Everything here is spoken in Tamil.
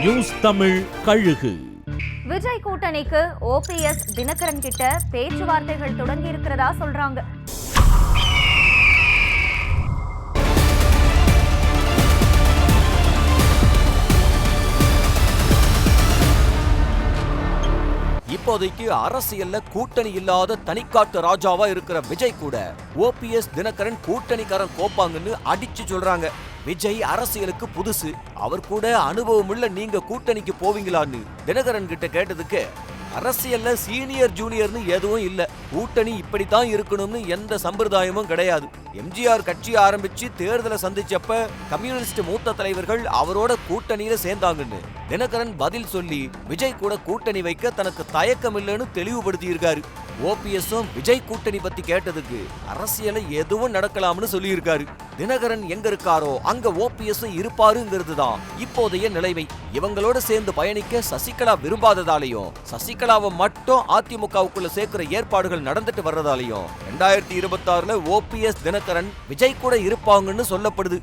நியூஸ் தமிழ் கழுகு. விஜய் கூட்டணிக்கு ஓபிஎஸ் தினகரன் கிட்ட பேச்சுவார்த்தைகள் தொடங்கி இருக்கிறதா சொல்றாங்க. இப்போதைக்கு அரசியல்ல கூட்டணி இல்லாத தனிக்காட்டு ராஜாவா இருக்கிற விஜய் கூட ஓபிஎஸ் தினகரன் கூட்டணிக்காரன் கோப்பாங்கன்னு அடிச்சு சொல்றாங்க. விஜய் அரசியலுக்கு புதுசு, அவர் கூட அனுபவம் உள்ள நீங்க கூட்டணிக்கு போவீங்களான்னு தினகரன் கிட்ட கேட்டதுக்கு, அரசியல்ல சீனியர் ஜூனியர்னு எதுவும் இல்ல, கூட்டணி இப்படித்தான் இருக்கணும்னு எந்த சம்பிரதாயமும் கிடையாது. எம்ஜிஆர் கட்சி ஆரம்பிச்சு தேர்தலை சந்திச்சப்ப கம்யூனிஸ்ட் மூத்த தலைவர்கள் அவரோட கூட்டணியில சேர்ந்தாங்கன்னு தினகரன் பதில் சொல்லி விஜய் கூட கூட்டணி வைக்க தனக்கு தயக்கம் இல்லைன்னு தெளிவுபடுத்தி இருக்காரு. ஓபிஎஸும் விஜய் கூட்டணி பத்தி கேட்டதுக்கு அரசியல எதுவும் நடக்கலாம்னு சொல்லி இருக்காரு. தினகரன் எங்க இருக்காரோ அங்க ஓபிஎஸும் இருப்பாருங்கிறது தான் இப்போதைய நிலைமை. இவங்களோட சேர்ந்து பயணிக்க சசிகலா விரும்பாததாலையும் சசிகலாவை மட்டும் அதிமுகவுக்குள்ள சேர்க்கிற ஏற்பாடுகள் நடந்துட்டு வர்றதாலையும் 2026 ஓபிஎஸ் தினகரன் விஜய் கூட இருப்பாங்கன்னு சொல்லப்படுது.